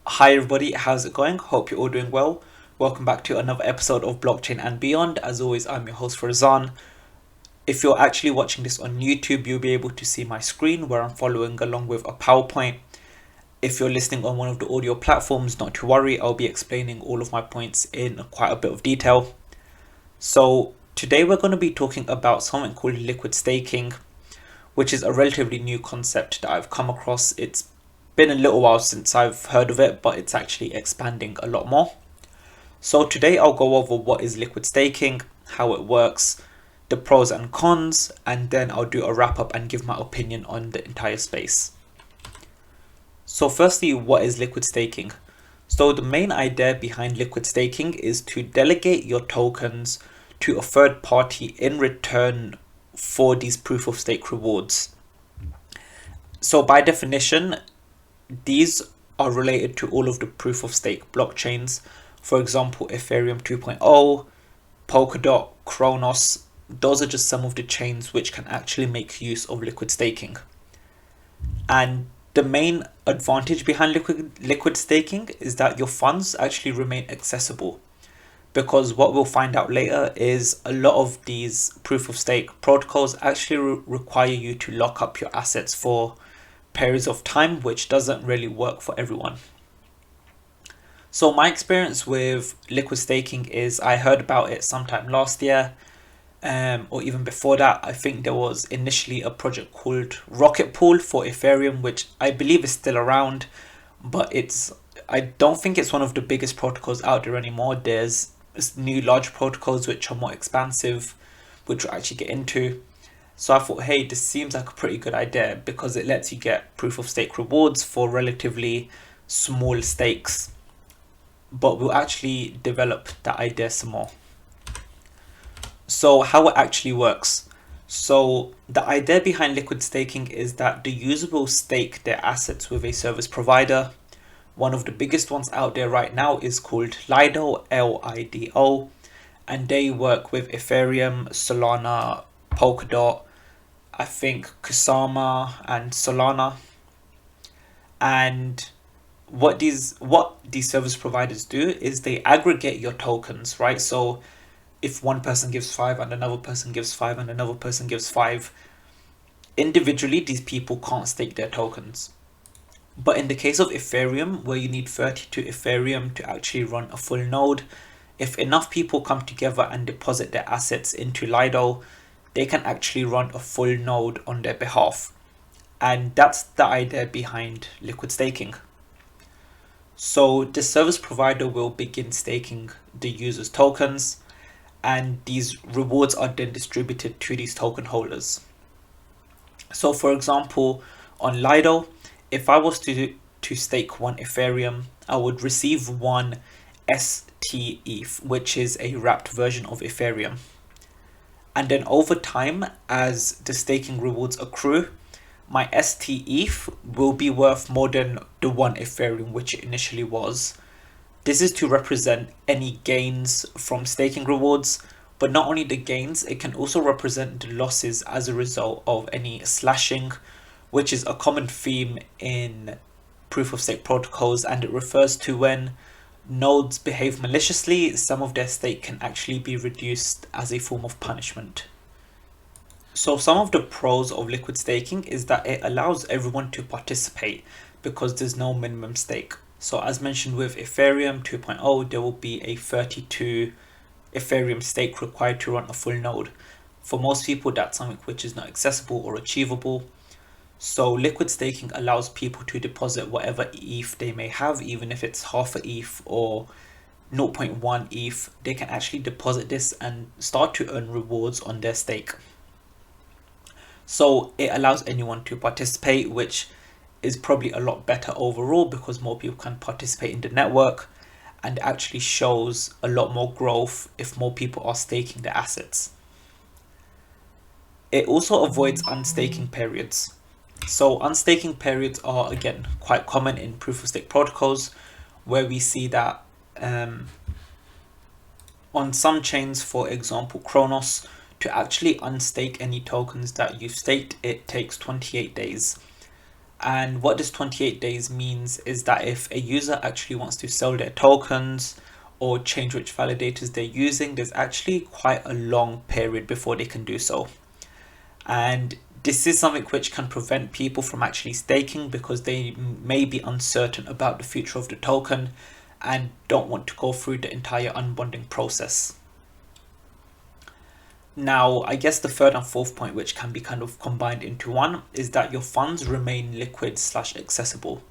Hi everybody, how's it going? Hope you're all doing well. Welcome back to another episode of Blockchain and Beyond. As always, I'm your host Farzan. If you're actually watching this on YouTube, you'll be able to see my screen where I'm following along with a PowerPoint. If you're listening on one of the audio platforms, not to worry, I'll be explaining all of my points in quite a bit of detail. So today we're going to be talking about something called liquid staking, which is a relatively new concept that I've come across. It's been a little while since I've heard of it, but it's actually expanding a lot more. So today I'll go over what is liquid staking, how it works, the pros and cons, and then I'll do a wrap up and give my opinion on the entire space. So firstly, what is liquid staking? So the main idea behind liquid staking is to delegate your tokens to a third party in return for these proof of stake rewards. So by definition, these are related to all of the proof of stake blockchains. For example, Ethereum 2.0, Polkadot, Kronos. Those are just some of the chains which can actually make use of liquid staking. And the main advantage behind liquid staking is that your funds actually remain accessible. Because what we'll find out later is a lot of these proof of stake protocols actually require you to lock up your assets for periods of time, which doesn't really work for everyone. So my experience with liquid staking is I heard about it sometime last year, or even before that. I think there was initially a project called Rocket Pool for Ethereum, which I believe is still around, but I don't think it's one of the biggest protocols out there anymore. There's new large protocols which are more expansive, which we'll actually get into. So I thought, hey, this seems like a pretty good idea because it lets you get proof of stake rewards for relatively small stakes. But we'll actually develop that idea some more. So how it actually works. So the idea behind liquid staking is that the user will stake their assets with a service provider. One of the biggest ones out there right now is called Lido, Lido, and they work with Ethereum, Solana, Polkadot, I think Kusama and Solana. And what these service providers do is they aggregate your tokens, right? So if one person gives 5 and another person gives 5 and another person gives 5, individually these people can't stake their tokens. But in the case of Ethereum, where you need 32 Ethereum to actually run a full node, if enough people come together and deposit their assets into Lido, they can actually run a full node on their behalf. And that's the idea behind liquid staking. So the service provider will begin staking the user's tokens, and these rewards are then distributed to these token holders. So for example, on Lido, if I was to stake 1 Ethereum, I would receive 1 ST which is a wrapped version of Ethereum. And then over time, as the staking rewards accrue, my ST will be worth more than the 1 Ethereum which it initially was. This is to represent any gains from staking rewards, but not only the gains, it can also represent the losses as a result of any slashing, which is a common theme in proof of stake protocols, and it refers to when nodes behave maliciously, some of their stake can actually be reduced as a form of punishment. So some of the pros of liquid staking is that it allows everyone to participate because there's no minimum stake. So as mentioned with Ethereum 2.0, there will be a 32 Ethereum stake required to run a full node. For most people, that's something which is not accessible or achievable. So liquid staking allows people to deposit whatever ETH they may have, even if it's half a ETH or 0.1 ETH, they can actually deposit this and start to earn rewards on their stake. So it allows anyone to participate, which is probably a lot better overall because more people can participate in the network, and actually shows a lot more growth if more people are staking their assets. It also avoids unstaking periods. So unstaking periods are again quite common in proof of stake protocols, where we see that on some chains, for example Kronos, to actually unstake any tokens that you've staked, it takes 28 days. And what this 28 days means is that if a user actually wants to sell their tokens or change which validators they're using, there's actually quite a long period before they can do so. And this is something which can prevent people from actually staking because they may be uncertain about the future of the token and don't want to go through the entire unbonding process. Now, I guess the third and fourth point, which can be kind of combined into one, is that your funds remain liquid / accessible.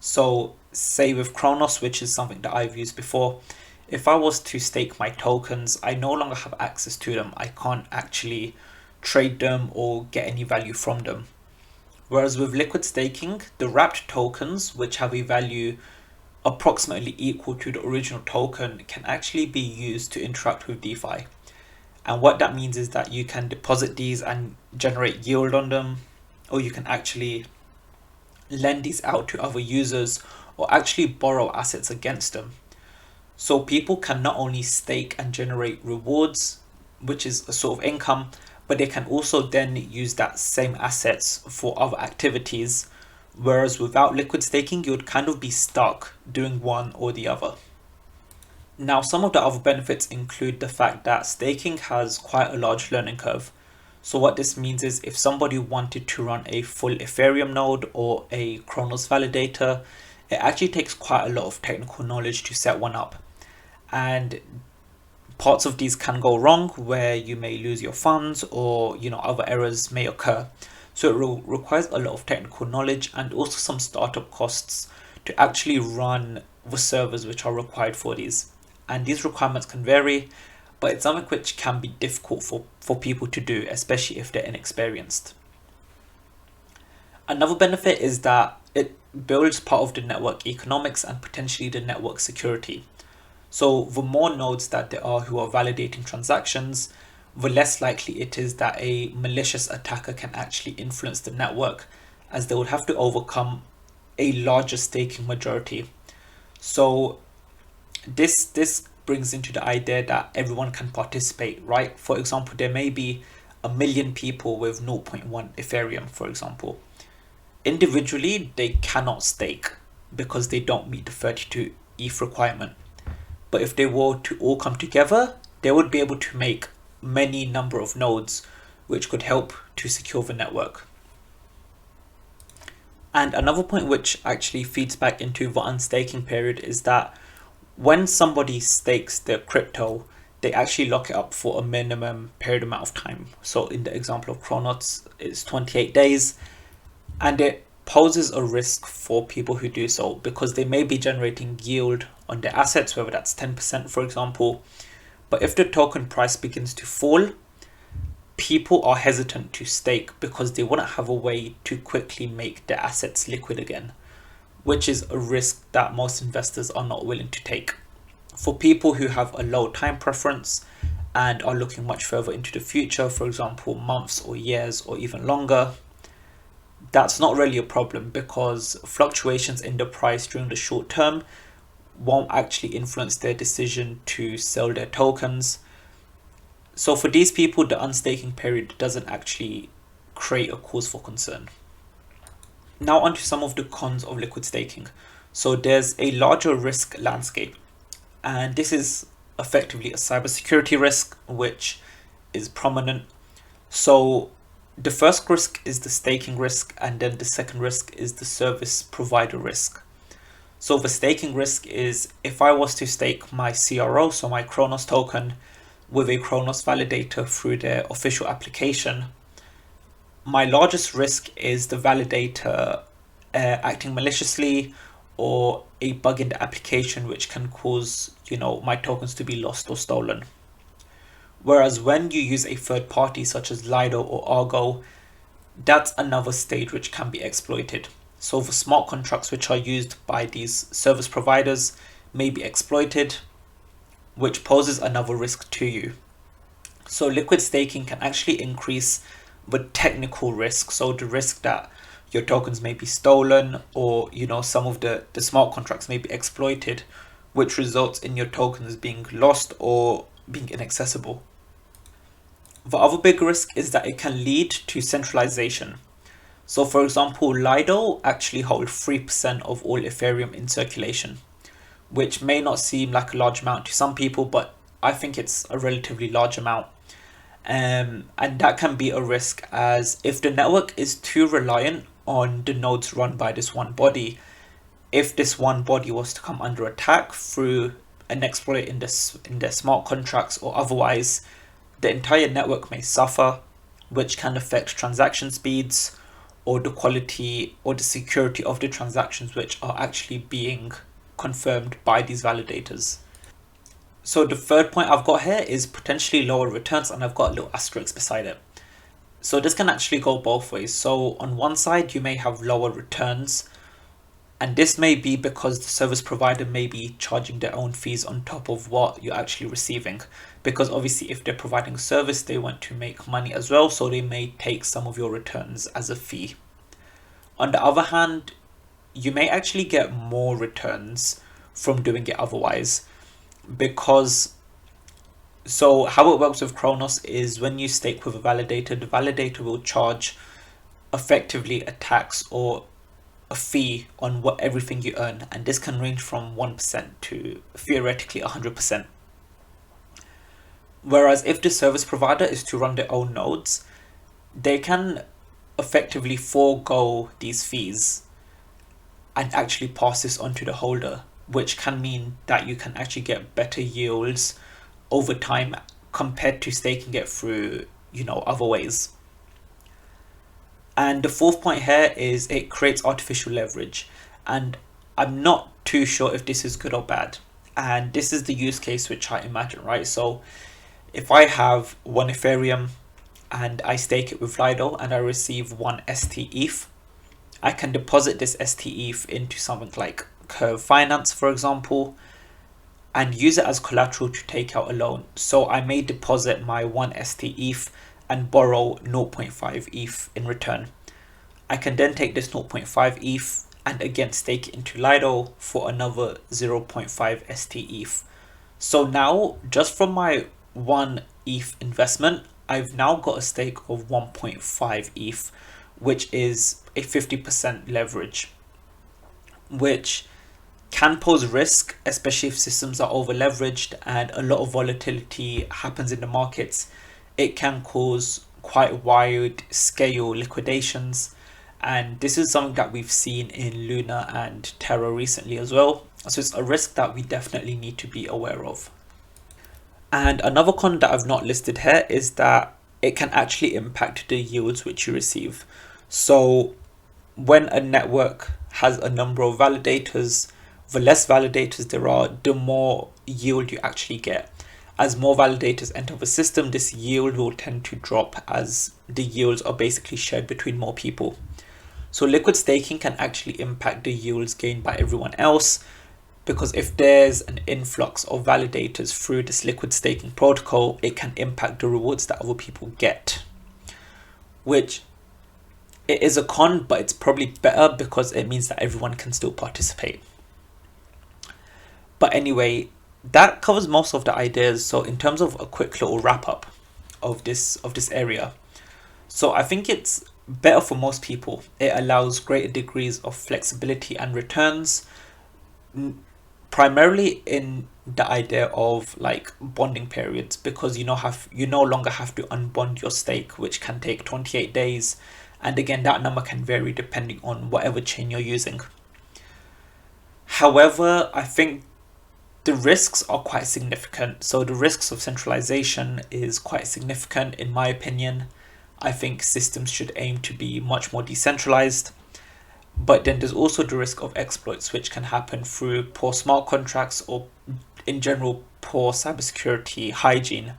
So, say with Kronos, which is something that I've used before, if I was to stake my tokens, I no longer have access to them. I can't actually trade them or get any value from them. Whereas with liquid staking, the wrapped tokens, which have a value approximately equal to the original token, can actually be used to interact with DeFi. And what that means is that you can deposit these and generate yield on them, or you can actually lend these out to other users or actually borrow assets against them. So people can not only stake and generate rewards, which is a sort of income, but they can also then use that same assets for other activities. Whereas without liquid staking, you would kind of be stuck doing one or the other. Now, some of the other benefits include the fact that staking has quite a large learning curve. So what this means is if somebody wanted to run a full Ethereum node or a Kronos validator, it actually takes quite a lot of technical knowledge to set one up. And parts of these can go wrong where you may lose your funds or other errors may occur. So it requires a lot of technical knowledge and also some startup costs to actually run the servers which are required for these. And these requirements can vary, but it's something which can be difficult for people to do, especially if they're inexperienced. Another benefit is that it builds part of the network economics and potentially the network security. So the more nodes that there are who are validating transactions, the less likely it is that a malicious attacker can actually influence the network, as they would have to overcome a larger staking majority. So this brings into the idea that everyone can participate, right? For example, there may be 1 million people with 0.1 Ethereum, for example. Individually, they cannot stake because they don't meet the 32 ETH requirement. But if they were to all come together, they would be able to make many number of nodes, which could help to secure the network. And another point which actually feeds back into the unstaking period is that when somebody stakes their crypto, they actually lock it up for a minimum period amount of time. So in the example of Kronos, it's 28 days, and it poses a risk for people who do so because they may be generating yield on their assets, whether that's 10%, for example. But if the token price begins to fall, people are hesitant to stake because they wouldn't have a way to quickly make their assets liquid again, which is a risk that most investors are not willing to take. For people who have a low time preference and are looking much further into the future, for example, months or years or even longer, that's not really a problem because fluctuations in the price during the short term won't actually influence their decision to sell their tokens. So for these people, the unstaking period doesn't actually create a cause for concern. Now onto some of the cons of liquid staking. So there's a larger risk landscape, and this is effectively a cybersecurity risk which is prominent. So the first risk is the staking risk, and then the second risk is the service provider risk. So the staking risk is if I was to stake my CRO, so my Kronos token, with a Kronos validator through their official application, my largest risk is the validator acting maliciously or a bug in the application which can cause my tokens to be lost or stolen. Whereas when you use a third party such as Lido or Argo, that's another stage which can be exploited. So the smart contracts which are used by these service providers may be exploited, which poses another risk to you. So liquid staking can actually increase the technical risk, so the risk that your tokens may be stolen or some of the smart contracts may be exploited, which results in your tokens being lost or being inaccessible. The other big risk is that it can lead to centralization. So for example, Lido actually hold 3% of all Ethereum in circulation, which may not seem like a large amount to some people, but I think it's a relatively large amount. And that can be a risk, as if the network is too reliant on the nodes run by this one body, if this one body was to come under attack through an exploit in their smart contracts or otherwise, the entire network may suffer, which can affect transaction speeds or the quality or the security of the transactions which are actually being confirmed by these validators. So the third point I've got here is potentially lower returns, and I've got a little asterisk beside it. So this can actually go both ways. So on one side, you may have lower returns, and this may be because the service provider may be charging their own fees on top of what you're actually receiving. Because obviously if they're providing a service, they want to make money as well, so they may take some of your returns as a fee. On the other hand, you may actually get more returns from doing it otherwise, because so how it works with Kronos is when you stake with a validator, the validator will charge effectively a tax or a fee on what everything you earn, and this can range from 1% to theoretically 100%. Whereas if the service provider is to run their own nodes, they can effectively forego these fees and actually pass this on to the holder, which can mean that you can actually get better yields over time compared to staking it through, other ways. And the fourth point here is it creates artificial leverage, and I'm not too sure if this is good or bad. And this is the use case which I imagine, right? So if I have one Ethereum and I stake it with Lido and I receive one ST I can deposit this ST into something like Curve Finance, for example, and use it as collateral to take out a loan. So I may deposit my one ST and borrow 0.5 ETH in return. I can then take this 0.5 ETH and again stake it into Lido for another 0.5 ST. So now, just from my one ETH investment, I've now got a stake of 1.5 ETH, which is a 50% leverage, which can pose risk, especially if systems are over leveraged and a lot of volatility happens in the markets. It can cause quite wide scale liquidations, and this is something that we've seen in Luna and Terra recently as well. So it's a risk that we definitely need to be aware of. And another con that I've not listed here is that it can actually impact the yields which you receive. So when a network has a number of validators, the less validators there are, the more yield you actually get. As more validators enter the system, this yield will tend to drop as the yields are basically shared between more people. So liquid staking can actually impact the yields gained by everyone else, because if there's an influx of validators through this liquid staking protocol, it can impact the rewards that other people get, which it is a con, but it's probably better because it means that everyone can still participate. But anyway, that covers most of the ideas. So in terms of a quick little wrap up of this area, so I think it's better for most people. It allows greater degrees of flexibility and returns, primarily in the idea of like bonding periods, because you no longer have to unbond your stake, which can take 28 days, and again that number can vary depending on whatever chain you're using. However, I think the risks are quite significant. So the risks of centralization is quite significant in my opinion. I think systems should aim to be much more decentralized. But then there's also the risk of exploits, which can happen through poor smart contracts or in general poor cybersecurity hygiene.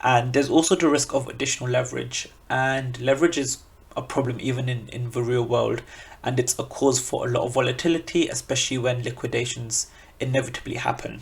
And there's also the risk of additional leverage. And leverage is a problem even in the real world. And it's a cause for a lot of volatility, especially when liquidations inevitably happen.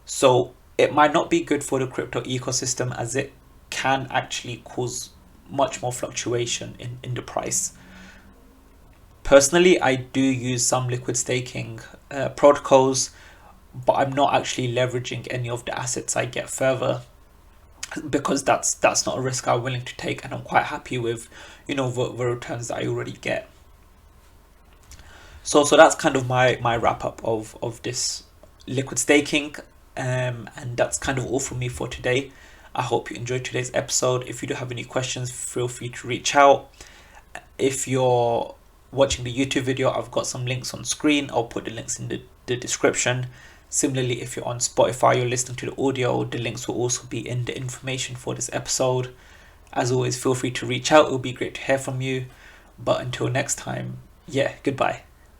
So it might not be good for the crypto ecosystem, as it can actually cause much more fluctuation in the price. Personally, I do use some liquid staking protocols, but I'm not actually leveraging any of the assets I get further. because that's not a risk I'm willing to take, and I'm quite happy with, the returns that I already get. So that's kind of my wrap up of this liquid staking, and that's kind of all from me for today. I hope you enjoyed today's episode. If you do have any questions, feel free to reach out. If you're watching the YouTube video, I've got some links on screen. I'll put the links in the description. Similarly, if you're on Spotify, you're listening to the audio, the links will also be in the information for this episode. As always, feel free to reach out. It would be great to hear from you. But until next time, yeah, goodbye.